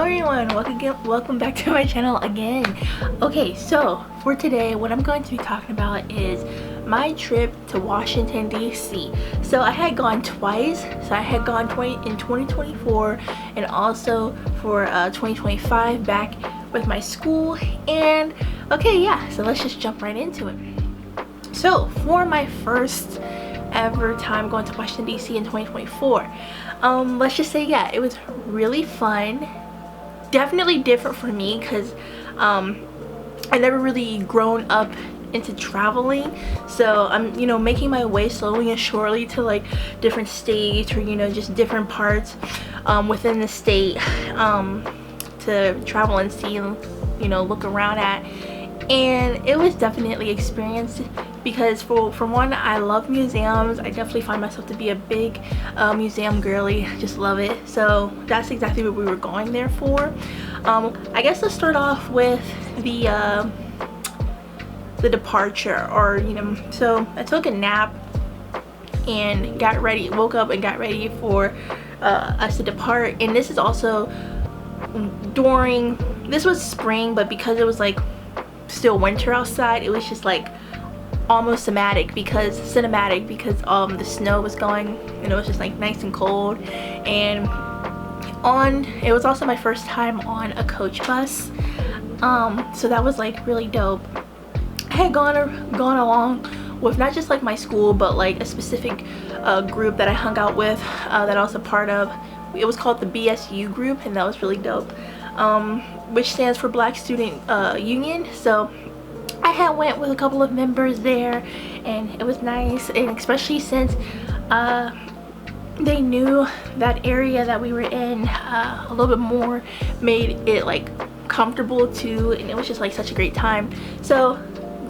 Hello everyone, welcome back to my channel again. Okay, so for today what I'm going to be talking about is my trip to Washington DC. So I had gone twice. So I had gone in 2024 and also for 2025 back with my school. And okay, yeah, so let's just jump right into it. So for my first ever time going to Washington DC in 2024, let's just say, yeah, it was really fun. Definitely different for me because I never really grown up into traveling, so I'm making my way slowly and surely to like different states or just different parts within the state to travel and see and look around at. And it was definitely experience because for one, I love museums. I definitely find myself to be a big museum girly. Just love it. So that's exactly what we were going there for. I guess let's start off with the departure, or so I took a nap and got ready, woke up and got ready for us to depart. And this is also this was spring, but because it was like still winter outside, it was just like almost cinematic because the snow was going and it was just like nice and cold. And it was also my first time on a coach bus, so that was like really dope. I had gone along with not just like my school, but like a specific group that I hung out with that I was a part of. It was called the BSU group, and that was really dope, which stands for Black Student Union. So I had went with a couple of members there, and it was nice, and especially since they knew that area that we were in a little bit more, made it like comfortable too, and it was just like such a great time. So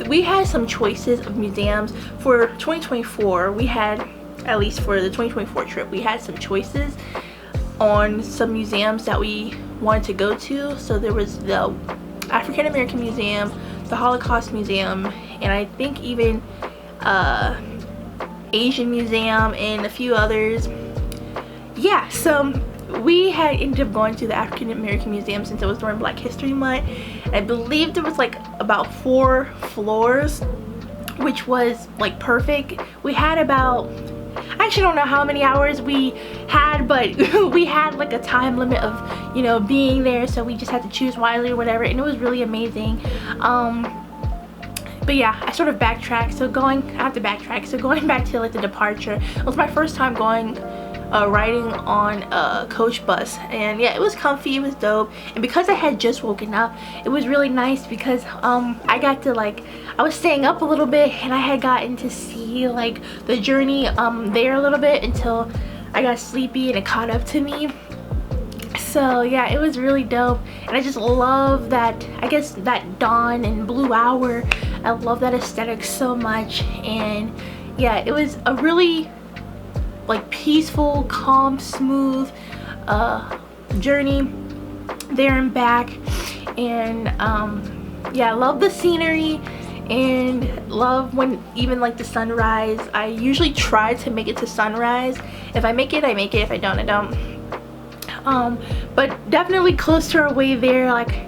we had some choices of museums for 2024. We had, at least for the 2024 trip, we had some choices on some museums that we wanted to go to. So there was the African American Museum, the Holocaust Museum, and I think even Asian Museum and a few others. Yeah, so we had ended up going to the African American Museum since it was during Black History Month. I believe there was like about 4 floors, which was like perfect. We had about, I actually don't know how many hours we had, but we had like a time limit of being there, so we just had to choose wisely or whatever, and it was really amazing. But yeah, I sort of backtracked, so going back to like the departure, it was my first time going riding on a coach bus, and yeah, it was comfy, it was dope. And because I had just woken up, it was really nice because I got to I was staying up a little bit, and I had gotten to see like the journey there a little bit until I got sleepy and it caught up to me. So yeah, it was really dope, and I just love that, I guess, that dawn and blue hour. I love that aesthetic so much. And yeah, it was a really like peaceful, calm, smooth journey there and back. And yeah, I love the scenery and love when even like the sunrise. I usually try to make it to sunrise. If I make it, I make it. If I don't, I don't. But definitely close to our way there, like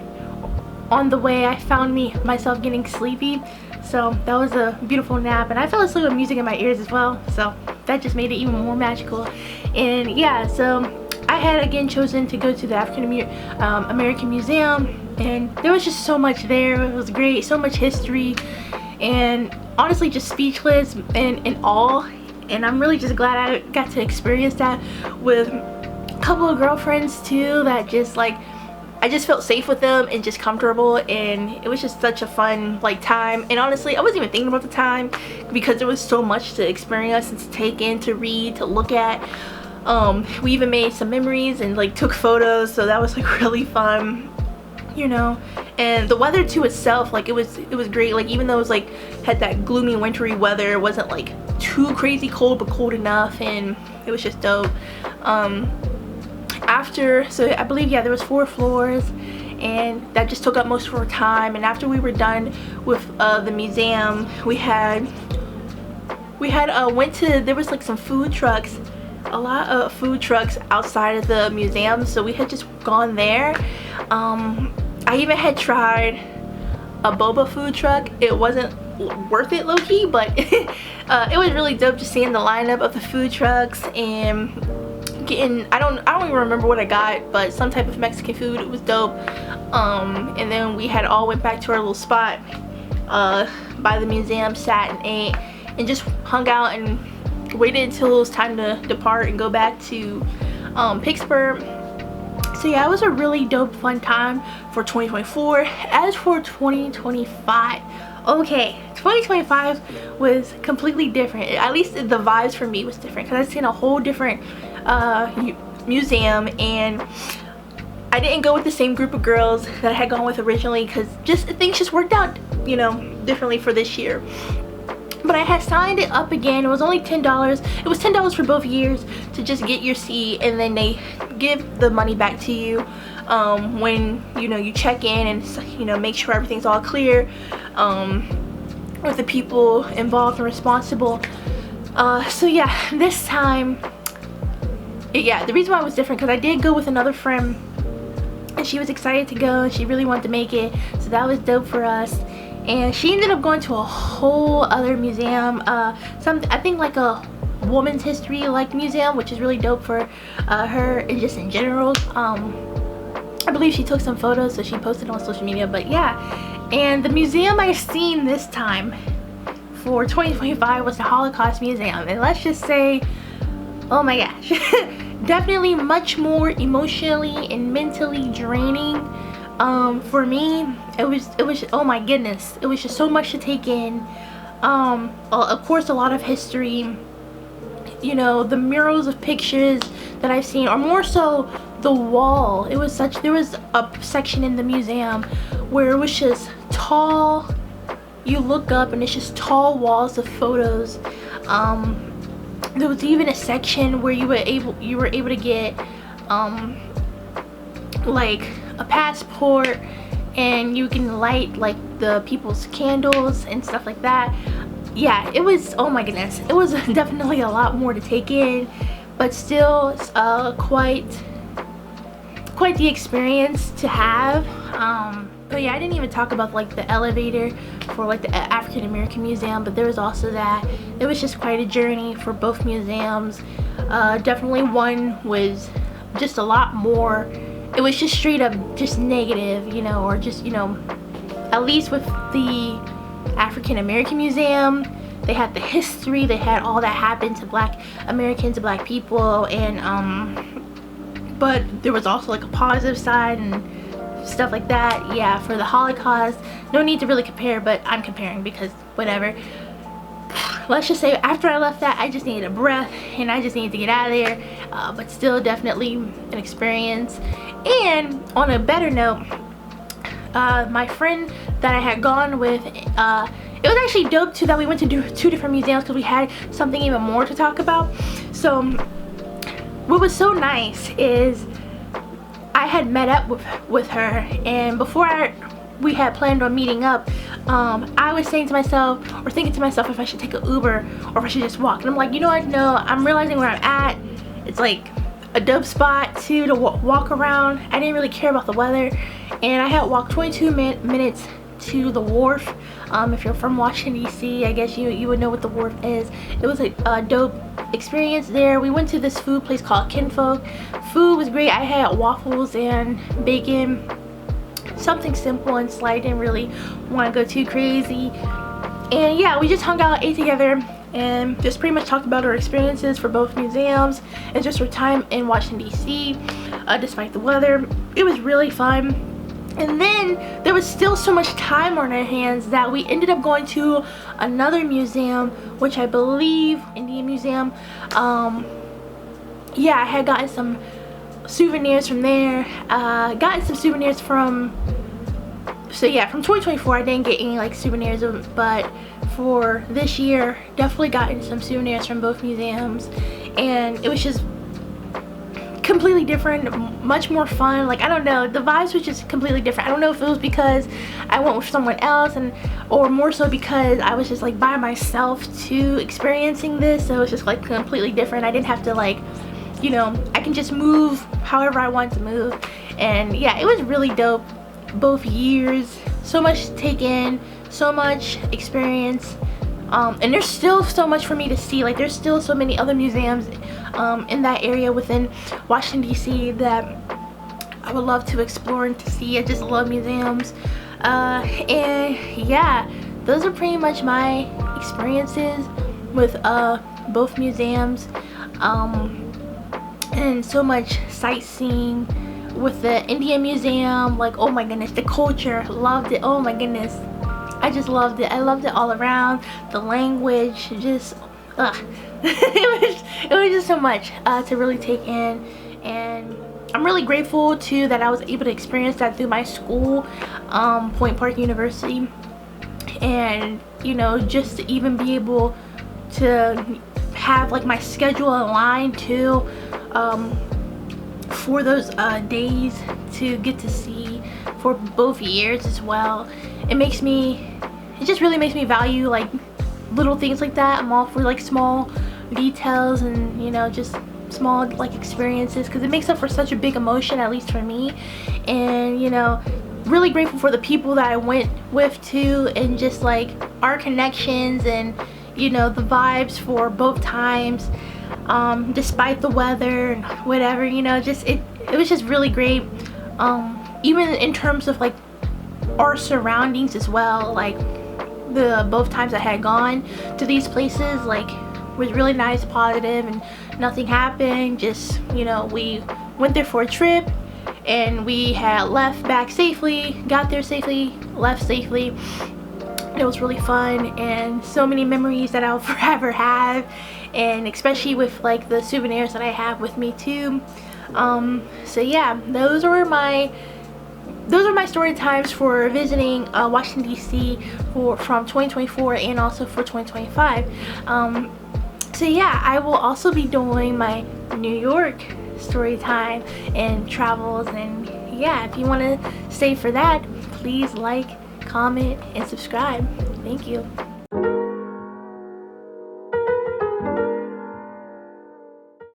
on the way, I found myself getting sleepy. So that was a beautiful nap, and I fell asleep with music in my ears as well, so that just made it even more magical. And yeah, so I had again chosen to go to the African American Museum, and there was just so much there. It was great, so much history, and honestly just speechless and in awe. And I'm really just glad I got to experience that with a couple of girlfriends too, that just like, I just felt safe with them and just comfortable, and it was just such a fun like time. And honestly, I wasn't even thinking about the time because there was so much to experience and to take in, to read, to look at. We even made some memories and like took photos, so that was like really fun, And the weather to itself, like it was great. Like even though it was like had that gloomy wintry weather, it wasn't like too crazy cold, but cold enough, and it was just dope. So I believe, yeah, there was 4 floors, and that just took up most of our time. And after we were done with the museum, we went to, there was like some food trucks a lot of food trucks outside of the museum, so we had just gone there. I even had tried a boba food truck. It wasn't worth it low-key, but it was really dope just seeing the lineup of the food trucks and getting, I don't even remember what I got, but some type of Mexican food. It was dope. And then we had all went back to our little spot by the museum, sat and ate and just hung out and waited until it was time to depart and go back to Pittsburgh. So yeah, it was a really dope fun time for 2024. As for 2025, okay, 2025 was completely different. At least the vibes for me was different because I've seen a whole different museum, and I didn't go with the same group of girls that I had gone with originally because things just worked out, you know, differently for this year. But I had signed it up again. It was only $10. It was $10 for both years to just get your seat, and then they give the money back to you when, you know, you check in and, you know, make sure everything's all clear with the people involved and responsible. So yeah, this time, yeah, the reason why it was different because I did go with another friend, and she was excited to go and she really wanted to make it, so that was dope for us. And she ended up going to a whole other museum, I think like a woman's history like museum, which is really dope for her and just in general. I believe she took some photos, so she posted on social media. But yeah, and the museum I seen this time for 2025 was the Holocaust Museum, and let's just say, oh my gosh, definitely much more emotionally and mentally draining. For me, it was oh my goodness, it was just so much to take in. Of course, a lot of history, you know, the murals of pictures that I've seen, or more so the wall. There was a section in the museum where it was just tall, you look up and it's just tall walls of photos. There was even a section where you were able to get like a passport, and you can light like the people's candles and stuff like that. Yeah, it was, oh my goodness, it was definitely a lot more to take in, but still quite the experience to have. But yeah, I didn't even talk about like the elevator for like the African American Museum, but there was also that. It was just quite a journey for both museums. Definitely one was just a lot more, it was just straight up just negative, you know, or just, you know, at least with the African American Museum, they had the history, they had all that happened to Black Americans and Black people, and but there was also like a positive side and stuff like that. Yeah, for the Holocaust, no need to really compare, but I'm comparing because whatever. Let's just say after I left that, I just needed a breath and I just needed to get out of there, but still definitely an experience. And on a better note, my friend that I had gone with, it was actually dope too that we went to do two different museums because we had something even more to talk about. So what was so nice is I had met up with her, and before we had planned on meeting up, I was saying to myself, or thinking to myself, if I should take an Uber or if I should just walk. And I'm like, you know what, no, I'm realizing where I'm at. It's like a dope spot too to walk around. I didn't really care about the weather, and I had walked 22 minutes to the wharf. If you're from Washington DC, I guess you would know what the wharf is. It was a dope experience there. We went to this food place called Kinfolk. Food was great. I had waffles and bacon, something simple and slight. Didn't really want to go too crazy. And yeah, we just hung out, ate together, and just pretty much talked about our experiences for both museums and just our time in Washington DC, despite the weather. It was really fun. And then there was still so much time on our hands that we ended up going to another museum, which I believe, Indian Museum. Yeah, I had gotten some souvenirs from there. Gotten some souvenirs from, so yeah, from 2024 I didn't get any like souvenirs, but for this year definitely gotten some souvenirs from both museums, and it was just completely different, much more fun. Like, I don't know, the vibes was just completely different. I don't know if it was because I went with someone else, or more so because I was just like by myself too experiencing this, so it was just like completely different. I didn't have to like you know, I can just move however I want to move. And yeah, it was really dope both years. So much to take in, so much experience. And there's still so much for me to see. Like, there's still so many other museums in that area within Washington DC that I would love to explore and to see. I just love museums. And yeah, those are pretty much my experiences with both museums. And so much sightseeing with the Indian Museum. Like, oh my goodness, the culture, loved it. Oh my goodness, I just loved it. I loved it all around. The language, just it was just so much to really take in. And I'm really grateful too that I was able to experience that through my school, Point Park University. And you know, just to even be able to have like my schedule aligned too, for those days to get to see for both years as well. It just really makes me value like little things like that. I'm all for like small details and, you know, just small like experiences, because it makes up for such a big emotion, at least for me. And you know, really grateful for the people that I went with too, and just like our connections and, you know, the vibes for both times, despite the weather and whatever, you know, just it was just really great. Even in terms of like our surroundings as well, like the both times I had gone to these places, like, was really nice, positive, and nothing happened. Just, you know, we went there for a trip and we had left back safely, got there safely, left safely. It was really fun, and so many memories that I'll forever have, and especially with like the souvenirs that I have with me too. So yeah, those are my story times for visiting Washington DC from 2024 and also for 2025. So yeah, I will also be doing my New York story time and travels. And yeah, if you want to stay for that, please like, comment, and subscribe. Thank you.